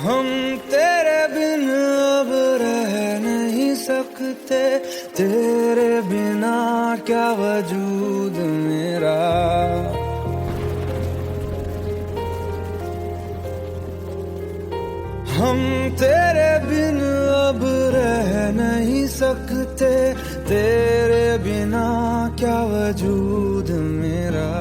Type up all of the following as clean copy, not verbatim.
हम तेरे बिन अब रह नहीं सकते, तेरे बिना क्या वजूद मेरा। हम तेरे बिन अब रह नहीं सकते, तेरे बिना क्या वजूद मेरा।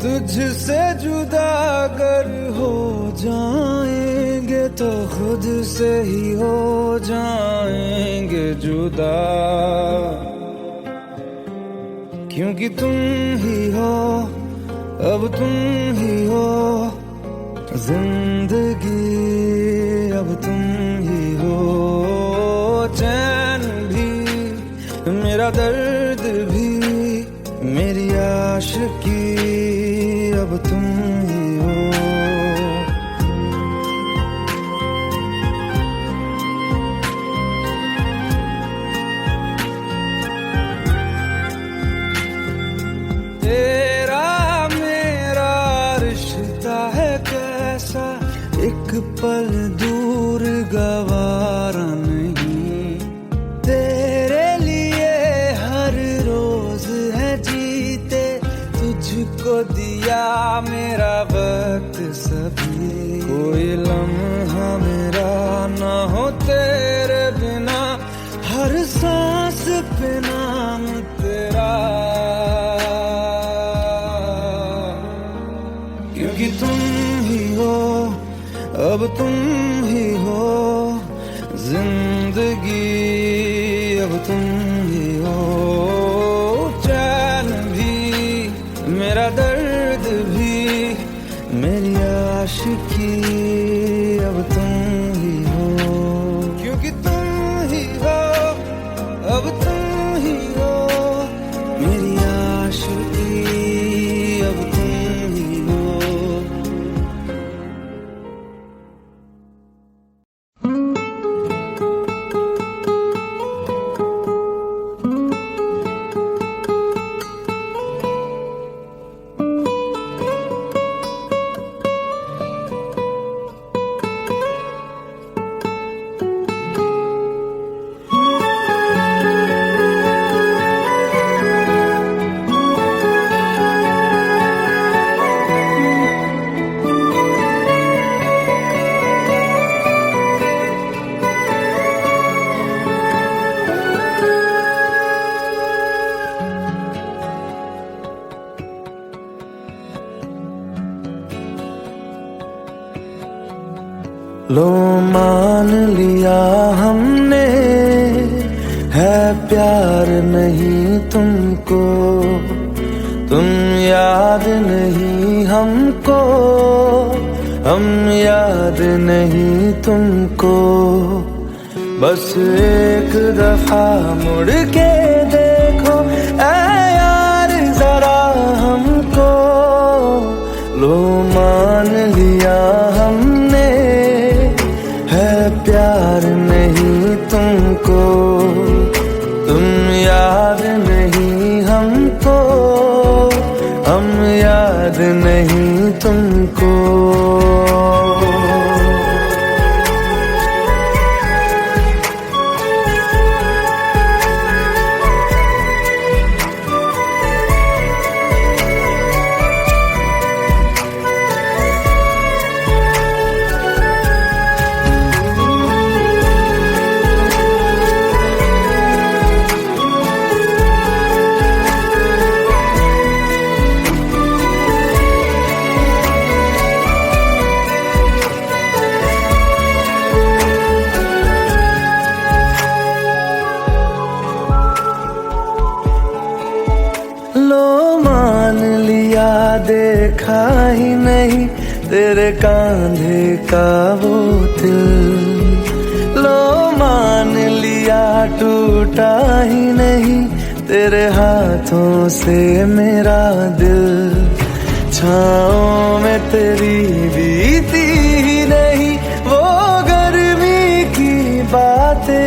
तुझसे जुदा अगर हो जाएंगे तो खुद से ही हो जाएंगे जुदा, क्योंकि तुम ही हो, अब तुम ही हो जिंदगी, अब तुम ही हो। चैन भी मेरा दर्द भी मेरी आशिकी, अब तुम ही हो। तेरा मेरा रिश्ता है कैसा, एक पल दूर गवारा नहीं। तेरे लिए हर रोज है जीते, तुझको दिया मेरा वक्त सभी। कोई लम्हा मेरा ना हो तेरे बिना, हर सांस पे नाम तेरा, क्योंकि तुम ही हो, अब तुम ही हो जिंदगी, अब तुम ही हो। चैन भी मेरा दर्द भी मेरी आशिकी, अब तुम ही हो, क्योंकि तुम ही हो, अब तुम ही हो मेरी आशिकी, अब तुम ही हो। लो मान लिया हमने, है प्यार नहीं तुमको, तुम याद नहीं हमको, हम याद नहीं तुमको। बस एक दफा मुड़ के देखो ऐ यार जरा हमको। लो मान लिया हमने, है प्यार नहीं तुमको, तुम याद नहीं हमको, हम याद नहीं तुमको। देखा ही नहीं तेरे कांधे का वो दिल, लो मान लिया टूटा ही नहीं तेरे हाथों से मेरा दिल। छाँव में तेरी बीती ही नहीं वो गर्मी की बातें,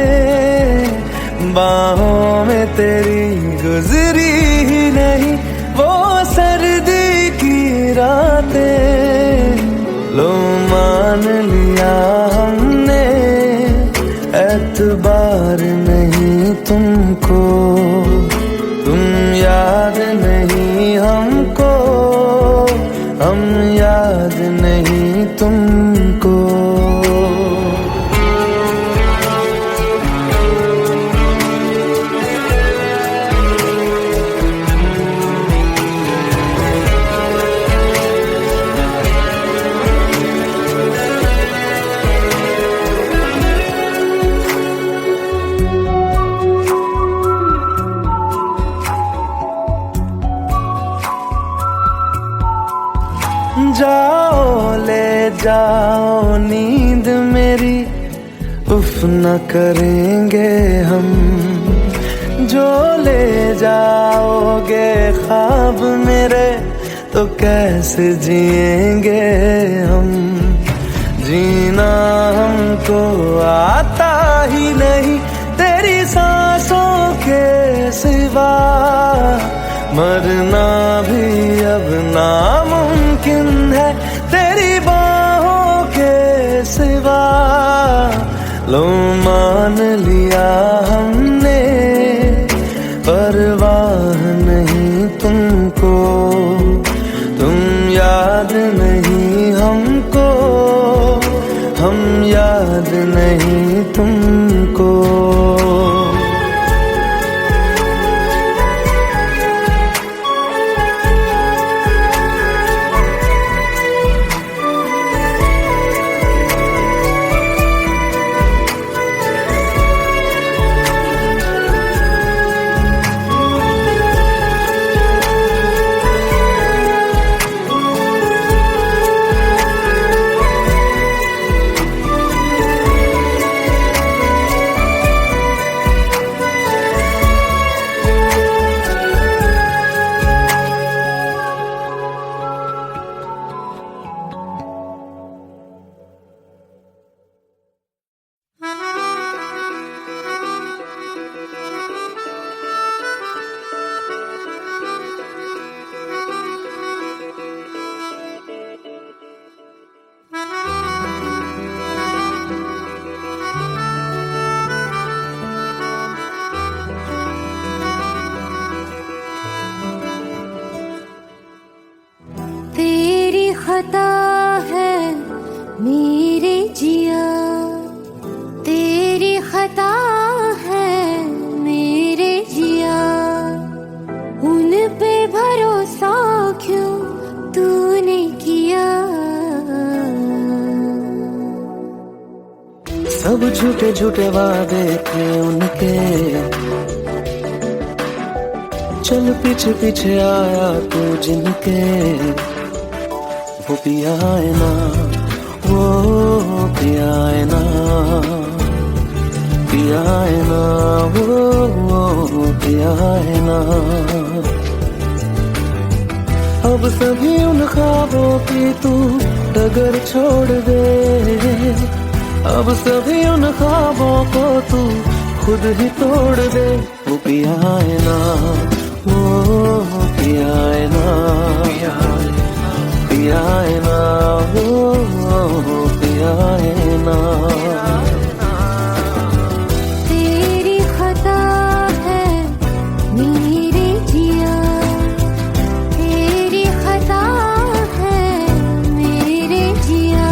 बाहों में तेरी गुजरी ही नहीं वो सर्दी की रातें। लो मान लिया प्यार नहीं तुमको, तुम याद नहीं हमको, हम याद नहीं तुमको। जाओ ले जाओ नींद मेरी, उफ न करेंगे हम, जो ले जाओगे ख्वाब मेरे तो कैसे जिएंगे हम। जीना हमको आता ही नहीं तेरी सांसों के सिवा, मरना भी अब नामुमकिन है तेरी बाहों के सिवा। लो मान लिया हमने, परवाह नहीं तुमको, तुम याद नहीं हमको, हम याद नहीं तुमको। खता है मेरे जिया, तेरी खता है मेरे जिया, उन पे भरोसा क्यों तूने किया। सब झूठे झूठे वादे थे उनके, चल पीछे पीछे आया तू जिनके। वो पिया है ना, वो पिया है ना, पिया है ना, वो पिया है ना। अब सभी उन ख्वाबों की तू डगर छोड़ दे, अब सभी उन ख्वाबों को तू खुद ही तोड़ दे। वो पिया है ना, वो पिया है ना, पिया है ना, वो पिया है ना। तेरी खता है मेरे जिया, तेरी खता है मेरे जिया।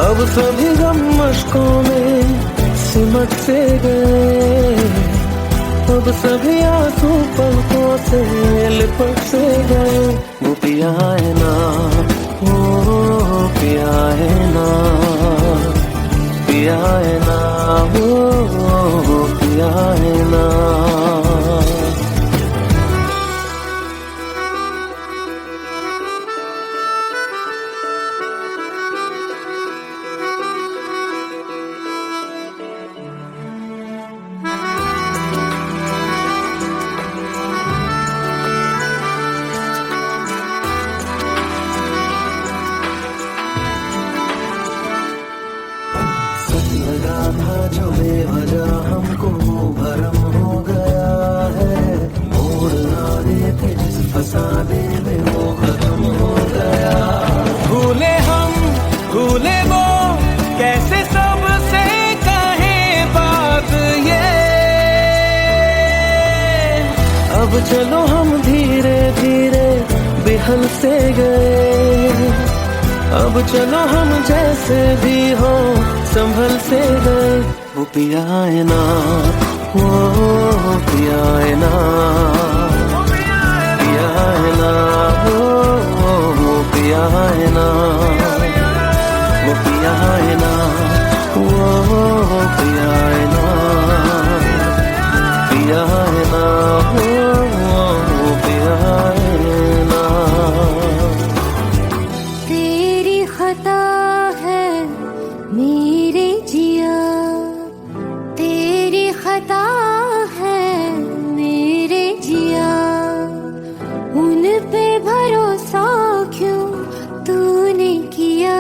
अब सभी गम मशकों में सिमट से गए, अब सभी आंसू पलकों से लिपट से गए। वो पिया है ना, वो पिया है ना, पिया है ना, वो पिया है ना। लगा था जो बेवजह हमको भरम हो गया है, मोड़ ना देते जिस फसाने में वो खत्म हो गया। भूले हम भूले वो, कैसे सबसे कहे बात ये। अब चलो हम धीरे धीरे बेहल से गए, अब चलो हम जैसे भी हो संभल से गए। वो पिया है ना, वो पिया है ना, पिया है ना, वो पिया है ना, वो पिया है ना, वो पिया है ना, पिया है ना, वो पिया है ना। तेरी खता है मेरे जिया, तेरी खता है मेरे जिया। उन पे भरोसा क्यों तूने किया।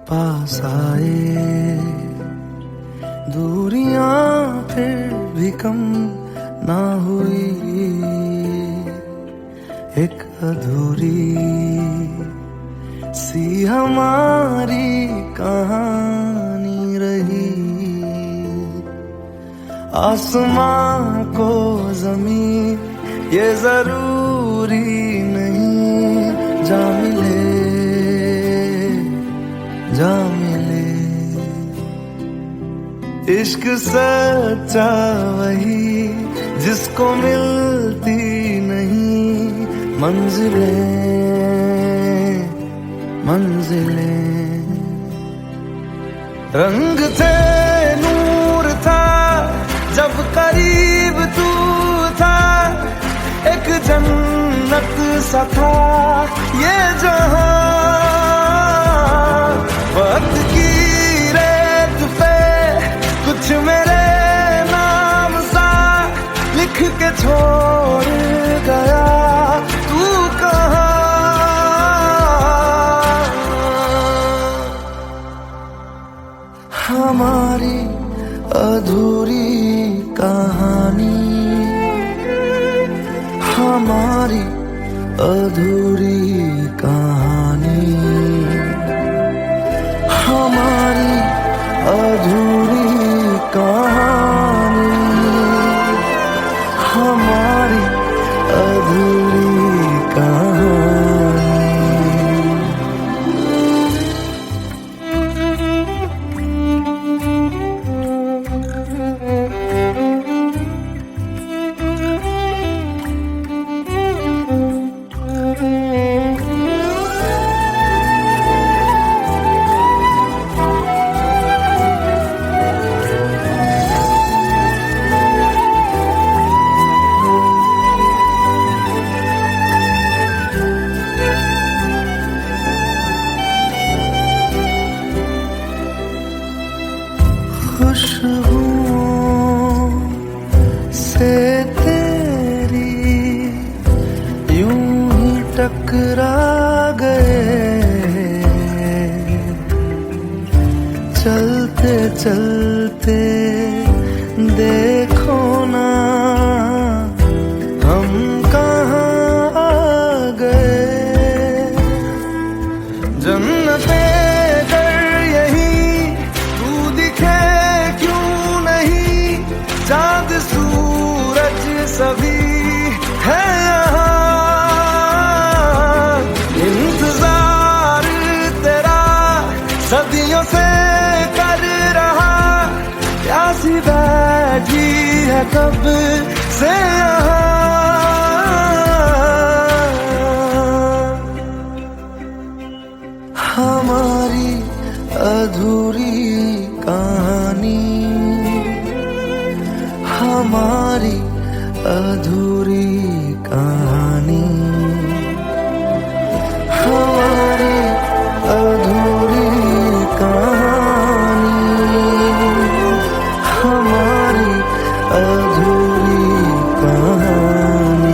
पास आए दूरियां फिर भी कम ना हुई, एक अधूरी सी हमारी कहानी रही। आसमां को जमीन ये जरूरी नहीं, जा मिले जा मिले। इश्क सच्चा वही जिसको मिलती नहीं मंजिलें मंजिलें। रंग थे नूर था जब करीब तू था, एक जन्नत सा था ये जहां। वक्त की रेत पे कुछ मेरे नाम सा लिख के छोड़ गया, तू कहाँ। हमारी अधूरी कहानी, हमारी अधूरी कहानी, हमारी अधूरी कहानी, हमारी अधूरी कहानी। चलते देखो ना हम कहाँ आ गए। जन्नते कर यही तू दिखे क्यों नहीं, चाँद सूरज सभी है यहाँ। इंतजार तेरा सदियों से कर रहा, प्यासी बैठी है कब से यहाँ। हमारी अधूरी कहानी, हमारी अधूरी कहानी, हमारी अधूरी कहानी, हमारी अधूरी कहानी।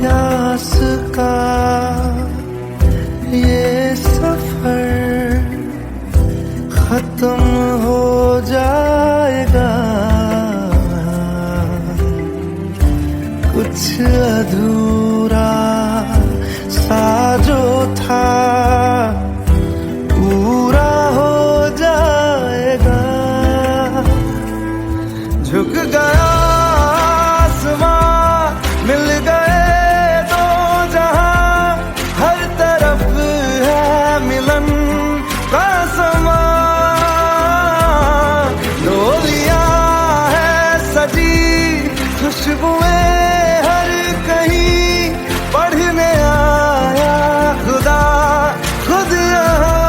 प्यास का ये सफर खत्म हो जाएगा, कुछ अधूरा सा जो था पूरा हो जाएगा। झुक गया आसमां, मिल गए दो जहां, हर तरफ है मिलन का समा। डोलियां है सजी खुशबुएं हर कहीं, पढ़ने आया खुदा खुद यहाँ।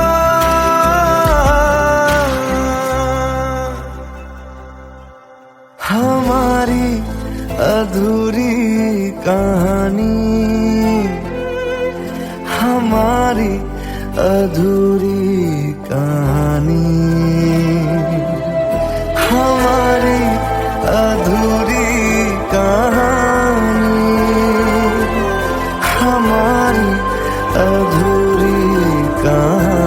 हमारी अधूरी कहानी, हमारी अधूरी कहानी, हमारी अधूरी कहानी, हमारी अधूरी कहानी।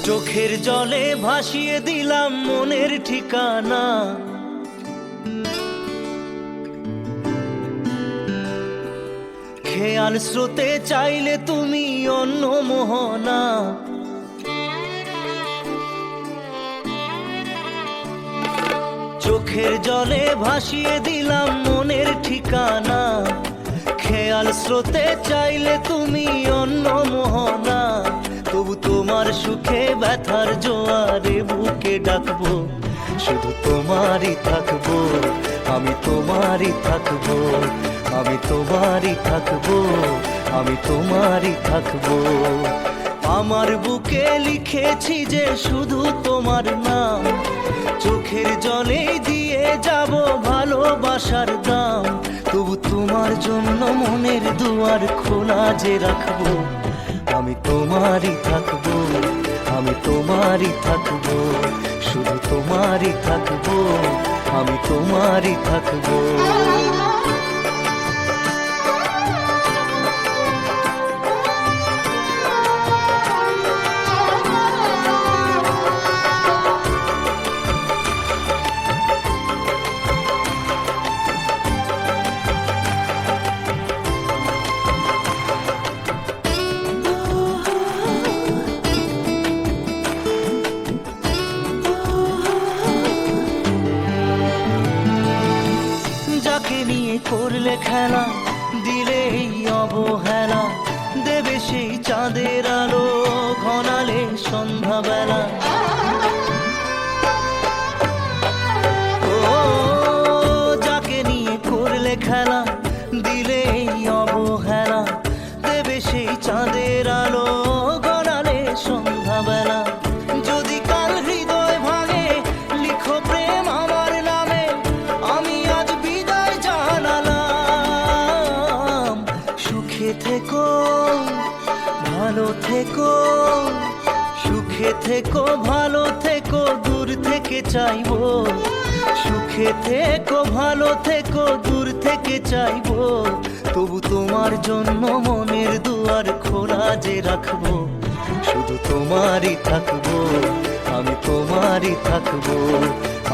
চোখের জলে ভাসিয়ে দিলাম মনের ঠিকানা, খেয়াল স্রোতে চাইলে তুমি অন্য মোহনা। চোখের জলে ভাসিয়ে দিলাম মনের ঠিকানা, খেয়াল স্রোতে চাইলে তুমি অন্য মোহনা। তবু তোমার সুখে ব্যথার জোয়ারে বুকে ডাকবো, শুধু তোমারই থাকবো, আমি তোমারই থাকবো, আমি তোমারই থাকবো, আমি তোমারই থাকবো। আমার বুকে লিখেছি যে শুধু তোমার নাম, চোখের জলে দিয়ে যাব ভালোবাসার দাম। তবু তোমার জন্য মনের দুয়ার খোলা যে রাখবো, আমি তোমারই থাকবো, আমি তোমারই থাকবো, শুধু তোমারই থাকবো, আমি তোমারই থাকবো। যাকে নিয়ে করলে খেলা, দিলে এই অবহেলা, দেবে সেই চাঁদের আলো ঘনালে সন্ধ্যাবেলা। ও যাকে নিয়ে করলে খেলা, দিলে এই অবহেলা, দেবে সেই চাঁদের আলো ঘনালে সন্ধ্যাবেলা। যদি কাল হৃদয় ভাঙে, লিখো প্রেম আমার নামে, আমি আজ বিদায় জানালাম। সুখে থেকো, ভালো থেকো, সুখে থেকো, ভালো থেকো, দূর থেকে চাইবো। সুখে থেকো, ভালো থেকো, দূর থেকে চাইবো। তবু তোমার জন্য মনের দুয়ার খোলা যে রাখবো। শুধু তোমারই থাকবো, আমি তোমারই থাকবো,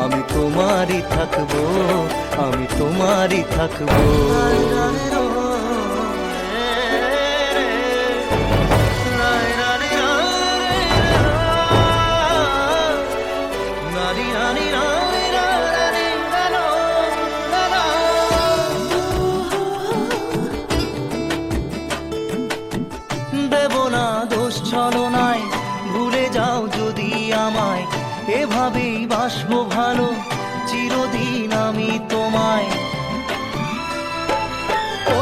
আমি তোমারই থাকবো, আমি তোমারই থাকবো। দেব না দোষ ছলনায়, ভুলে যাও যদি আমায়, এভাবেই বাসবো ভালো চিরদিন আমি তোমায়। ও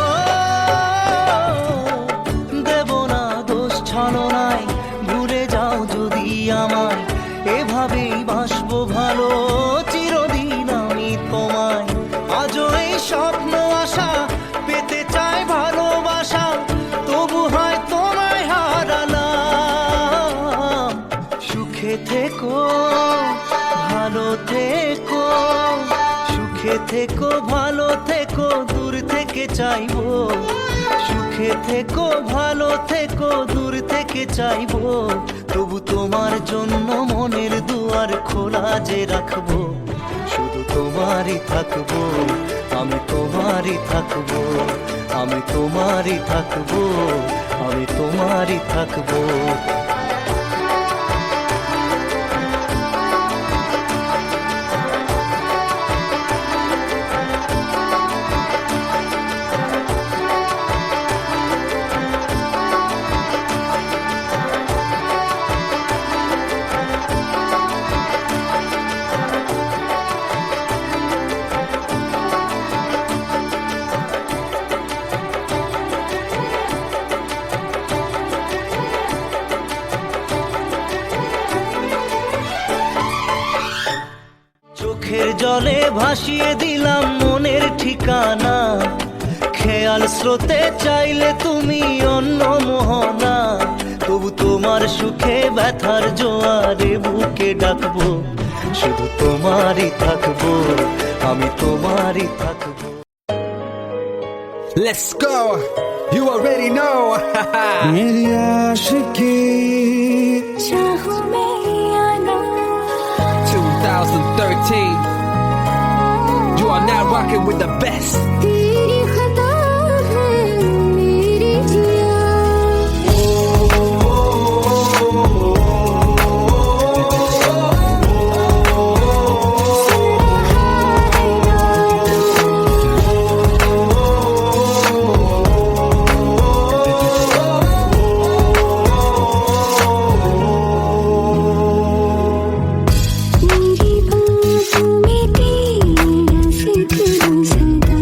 দেব না দোষ ছলনায়, ভুলে যাও যদি আমায়, এভাবেই বাসবো ভালো চিরদিন আমি তোমায়। আজও এই স্বপ্ন আশা পেতে চাই ভালোবাসা, তবু হয় তোমায় হারালাম। সুখে থেকো, ভালো থেকো, সুখে থেকো, ভালো থেকো, দূর থেকে চাইবো। সুখে থেকো, ভালো থেকো, দূর থেকে চাইবো। তবু তোমার জন্য মনের দুয়ার খোলা যে রাখবো। শুধু তোমারই থাকবো, আমি তোমারই থাকবো, আমি তোমারই থাকবো, আমি তোমারই থাকবো। চোখের জলে ভাসিয়ে দিলাম মনের ঠিকানা, খেয়াল স্রোতে চাইলে তুমি অন্য মোহনা। তবু তোমার সুখে ব্যথার জোয়ারে বুকে ডাকবো। শুধু তোমারই থাকবো, আমি তোমারই থাকবো। Let's go. You already know. मेरी आशिकी चाहूं मैं या ना, 2013. You are now rocking with the best. तेरी खता है मेरी जिया। मेरी बातों में तेरा जिक्र सदा।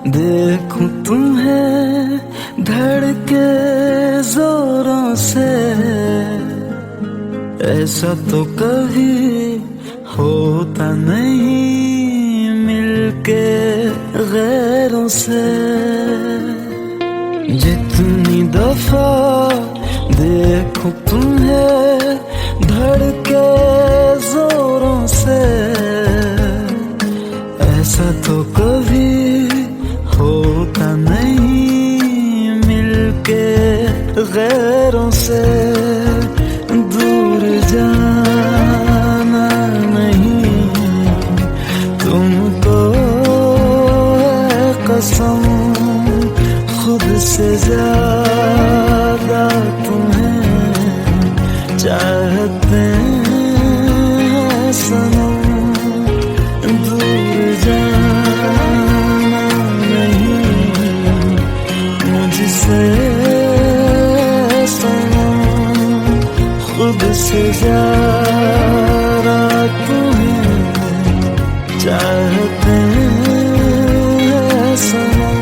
देखूं तुम्हें धड़के जोरों से, ऐसा तो कभी होता नहीं मिलके गैरों से। जितनी दफा देखूं तुम्हें धड़के जोरों से, ऐसा तो कभी होता नहीं मिलके गैरों से। दूर जाना नहीं तुमको है कसम, खुद से ज्यादा तुम्हें चाहते हैं सनम। दूर जाना नहीं मुझसे सनम, खुद से ज्यादा तुम्हें चाहते हैं सनम।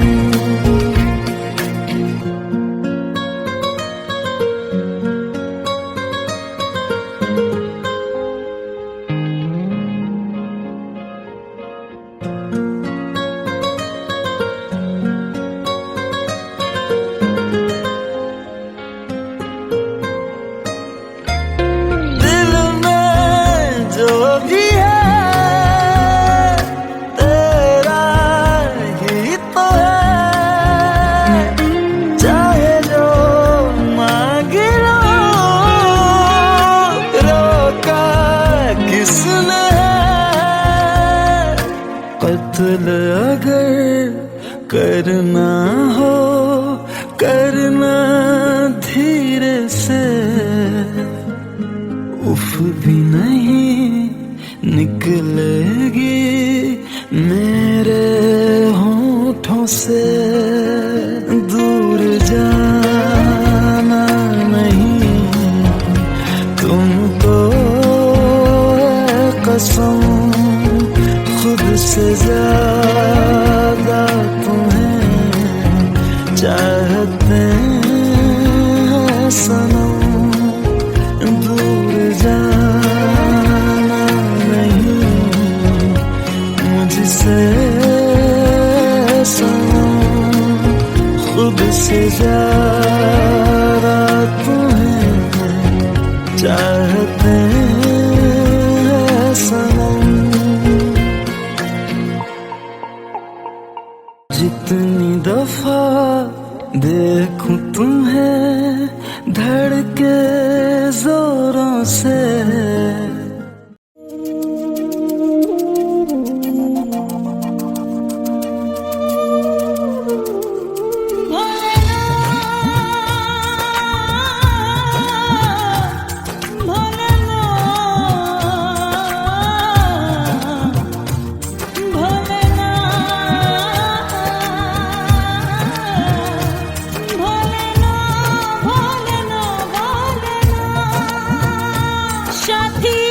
कत्ल अगर करना हो करना धीरे से, उफ भी नहीं निकलेगी मेरे होठों से। दूर जाना नहीं तुमको है कसम, खुद से ज्यादा तुम्हें चाहते हैं सनम। दूर जाना नहीं मुझसे सनम, खुद से ज्यादा तुम्हें चाहते हैं सनम। जितनी दफा देखूं तुम्हें धड़के जोरों से, साथी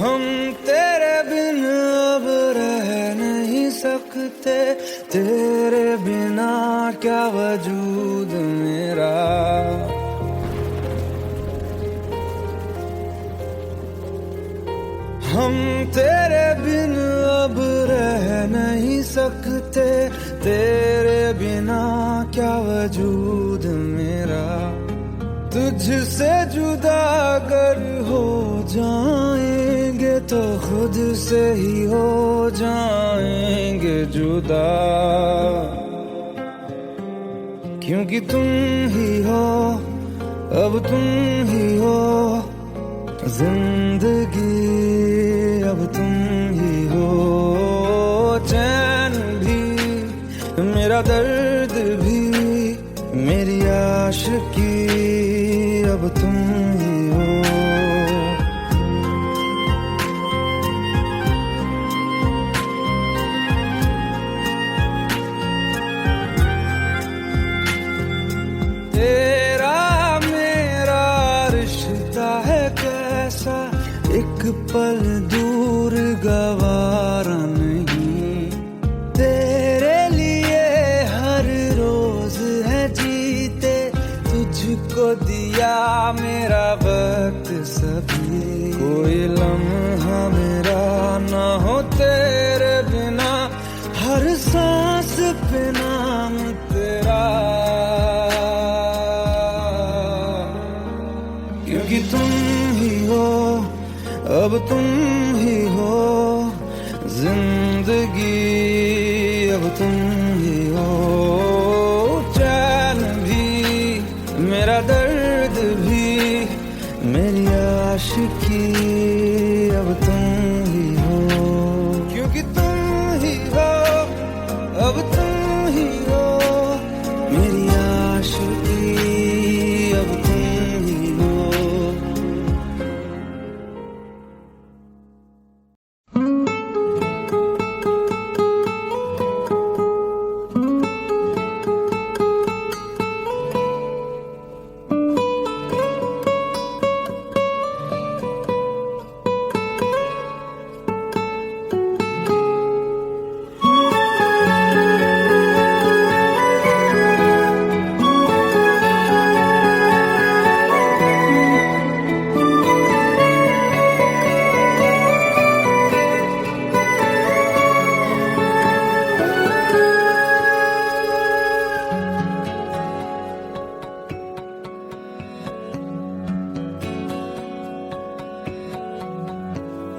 हम तेरे बिन अब रह नहीं सकते, तेरे बिना क्या वजूद मेरा। हम तेरे बिन अब रह नहीं सकते, तेरे बिना क्या वजूद मेरा। तुझसे जुदा अगर हो जाएंगे तो खुद से ही हो जाएंगे जुदा, क्योंकि तुम ही हो, अब तुम ही हो जिंदगी, अब तुम ही हो चैन भी, मेरा दर्द भी, मेरी आशिकी, अब तुम ही हो। तेरा मेरा रिश्ता है कैसा, एक पल दूर गवारा नहीं। तेरे लिए हर रोज है जीते, तुझको दिया मेरा वक्त सभी। कोई लम्हा मेरा ना हो तेरे बिना, हर सांस पे नाम तेरा, क्योंकि तुम ही हो, अब तुम ही हो जिंदगी, अब तुम ही हो चैन भी, मेरा दर्द भी, मेरी आशिकी, अब तुम ही हो, क्योंकि तुम ही हो, अब तुम ही हो मेरी आशिकी, अब तुम ही हो।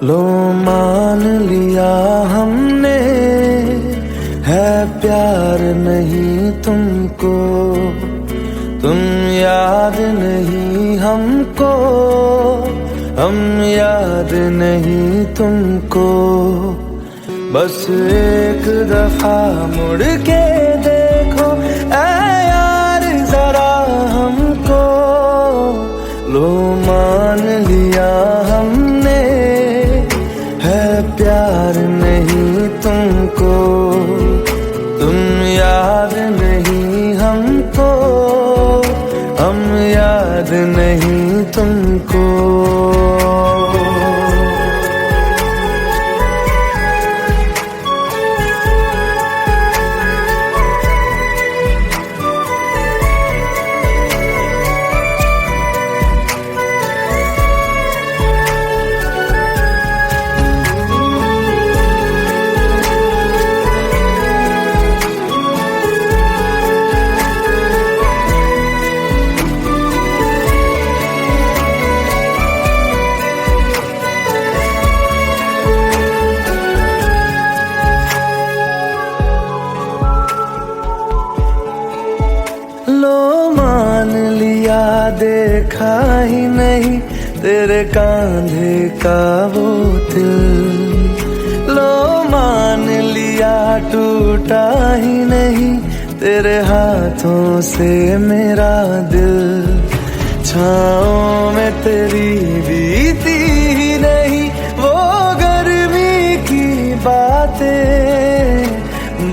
लो मान लिया हमने है प्यार नहीं तुमको, तुम याद नहीं हमको, हम याद नहीं तुमको। बस एक दफा मुड़ के देखो ऐ यार जरा हमको, लो मान लिया हमने है प्यार नहीं तुमको, तुम याद नहीं हमको, हम याद नहीं तुमको। देखा ही नहीं तेरे कांधे का वो दिल, लो मान लिया टूटा ही नहीं तेरे हाथों से मेरा दिल। छाँव में तेरी बीती ही नहीं वो गर्मी की बातें,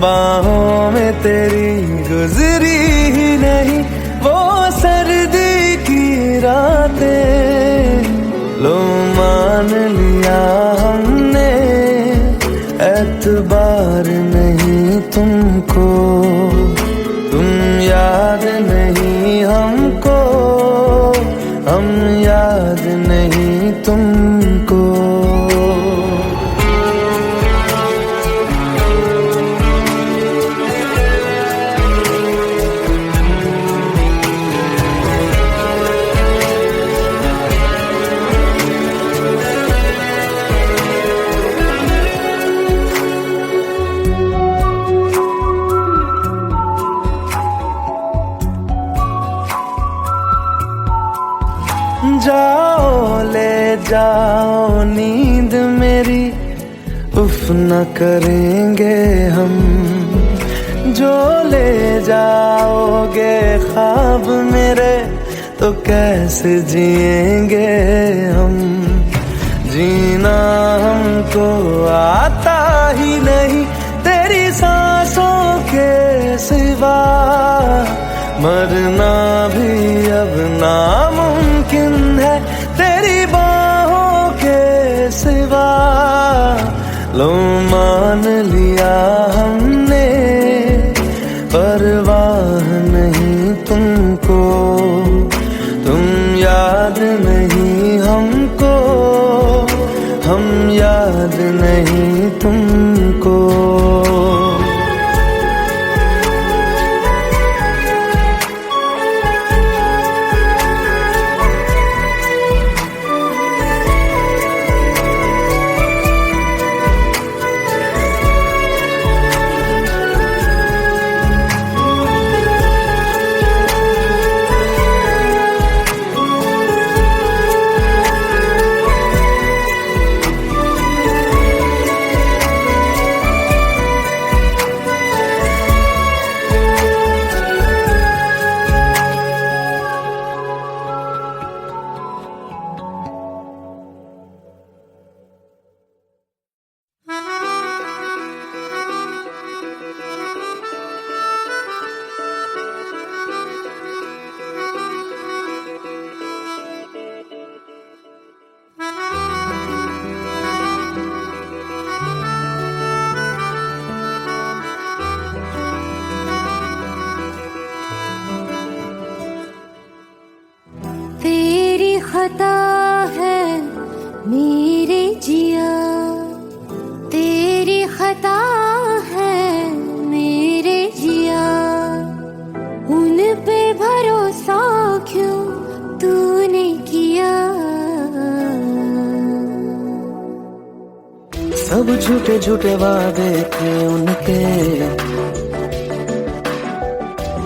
बाहों में तेरी गुजरी ही नहीं वो सर्दी की रातें। लो मान लिया बार नहीं तुमको, तुम याद नहीं हमको, हम याद नहीं तुमको। जाओ ले जाओ नींद मेरी, उफ न करेंगे हम, जो ले जाओगे ख्वाब मेरे तो कैसे जिएंगे हम। जीना हमको आता ही नहीं तेरी सांसों के सिवा, मरना भी अब नामुमकिन है तेरी बाहों के सिवा। लो मान लिया हमने, परवाह नहीं तुमको, तुम याद नहीं हमको, हम याद नहीं तुमको। खता है मेरे जिया, तेरी खता है मेरे जिया, उन पे भरोसा क्यों तूने किया। सब झूठे झूठे वादे थे उनके,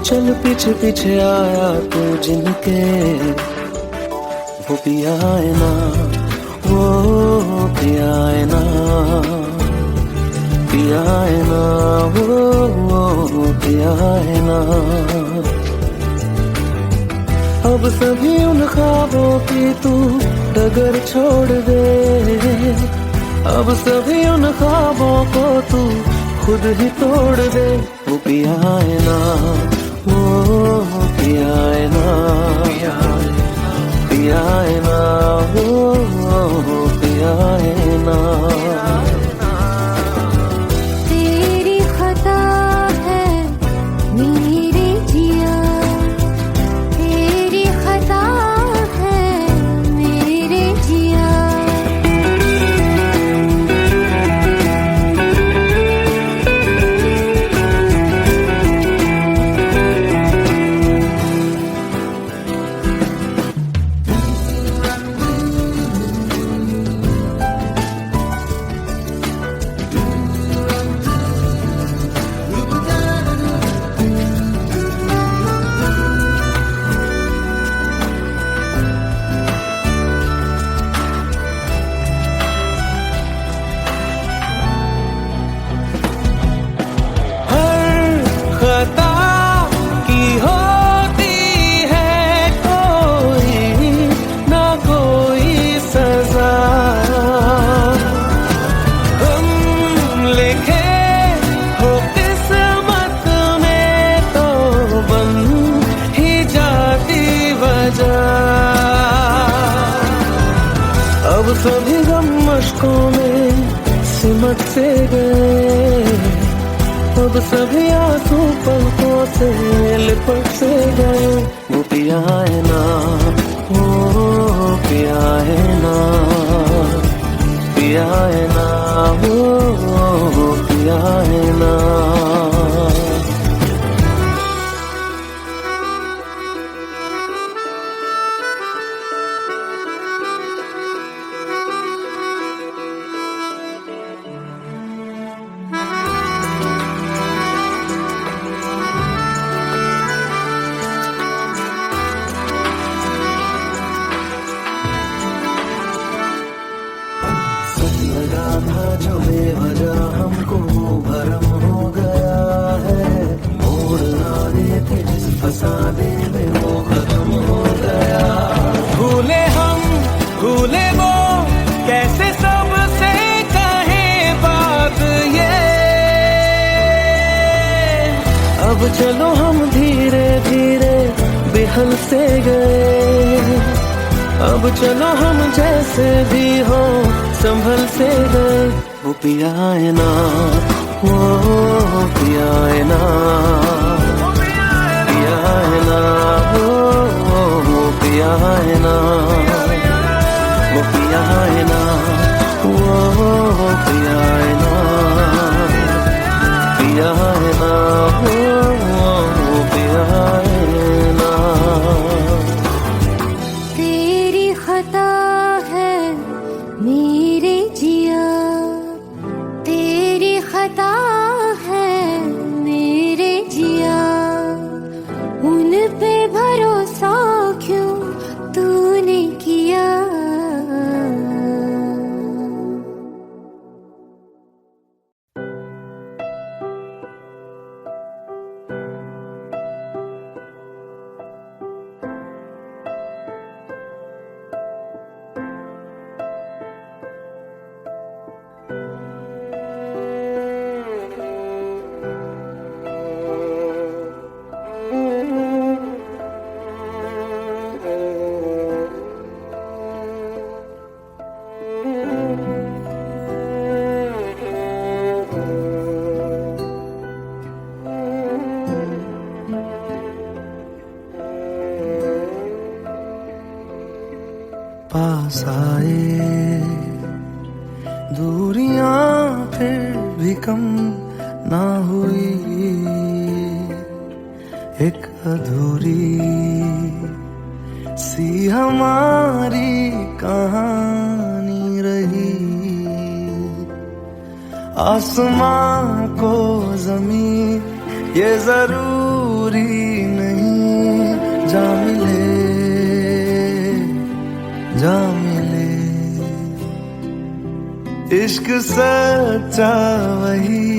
चल पीछे पीछे आया तू जिनके। वो पिया है ना, वो पिया है ना, पिया है ना, वो पिया है ना। अब सभी उन ख्वाबों की तू डगर छोड़ दे, अब सभी उन ख्वाबों को तू खुद ही तोड़ दे। वो पिया है ना, वो पिया है ना, पिया है ना, वो पिया है ना। तेरी खता है मेरे जिया, तेरी खता है मेरे जिया। सिमट से गए, अब सभी आंसू पलकों से लिपट से गए। वो पिया है ना, वो पिया है ना, पिया है ना, वो पिया है ना। लगा था जो बेवजह हमको भरम हो गया है, मोड़ ना देते जिस फसाने में वो खत्म हो गया। भूले हम भूले वो, कैसे सबसे कहे बात ये। अब चलो हम धीरे धीरे बेहल से गए, अब चलो हम जैसे भी हो संभल से गए। वो पिया है ना, वो पिया है ना, पिया है ना, वो पिया है ना, वो पिया है ना, वो पिया है ना, पिया है ना, वो पिया है ना। तेरी खता है मेरे जिया, तेरी खता है मेरे जिया, उन पे भरोसा क्यों तूने किया। पास आए दूरियां फिर भी कम ना हुई, एक अधूरी सी हमारी कहानी रही। आसमां को जमीन ये जरूरी नहीं, जा मिले जा मिले। इश्क सच्चा वही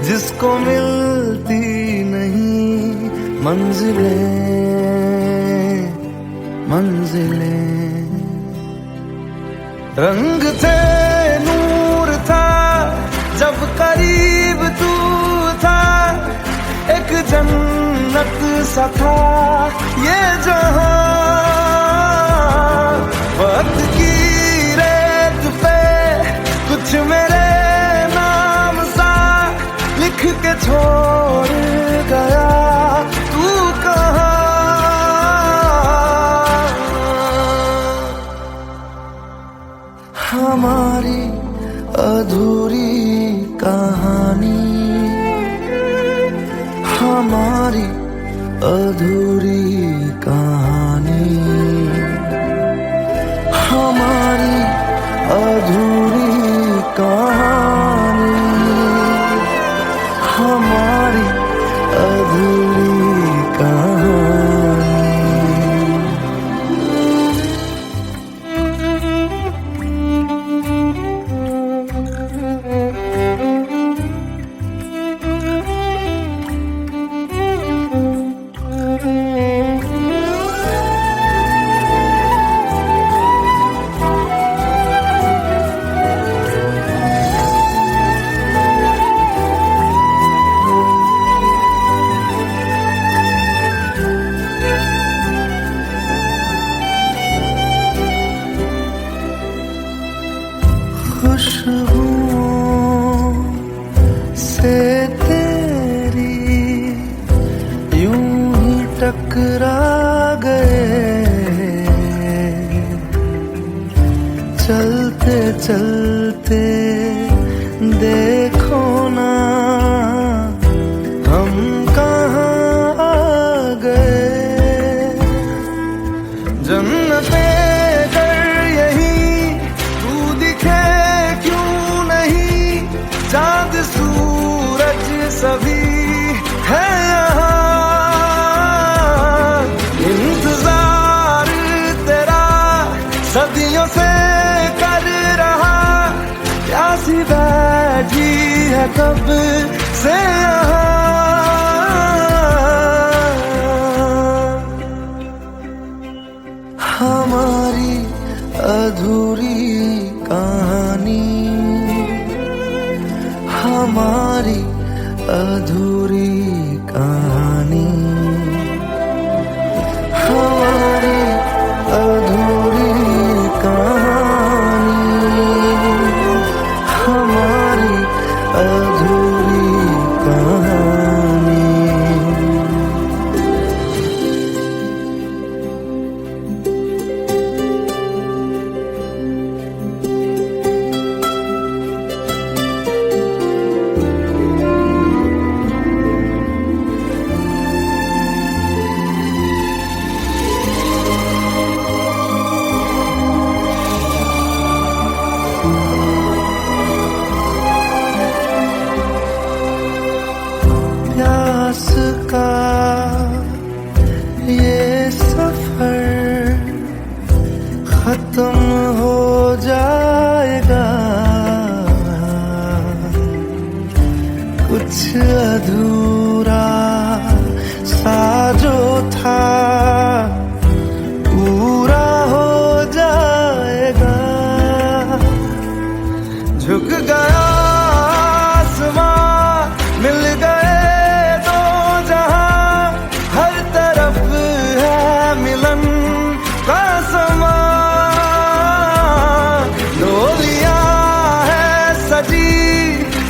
जिसको मिलती नहीं मंजिलें मंजिलें। रंग थे नूर था जब करीब तू था, एक जन्नत सा था ये जहां। वक्त की रेत पे कुछ मेरे नाम सा लिख के छोड़ गया, तू कहाँ। हमारी अधूरी कहानी, हमारी अधूरी कहानी। भी है कब से यहाँ। हमारी अधूरी कहानी, हमारी अधूरी कहानी, हमारी अधूरी कहानी, हमारी अधूरी कहानी। प्यास का ये सफर खत्म हो जाएगा, कुछ अधूरा सा जो था पूरा हो जाएगा। झुक गया आसमां, मिल गए दो जहां, हर तरफ है मिलन का समा। डोलियां है सजी,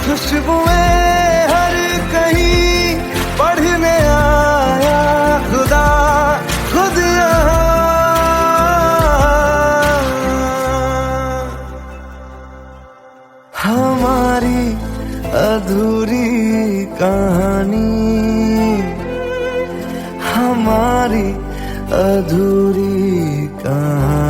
खुशबुएं हर कहीं, पढ़ने आया खुदा खुद यहाँ। हमारी अधूरी कहानी, हमारी अधूरी कहानी।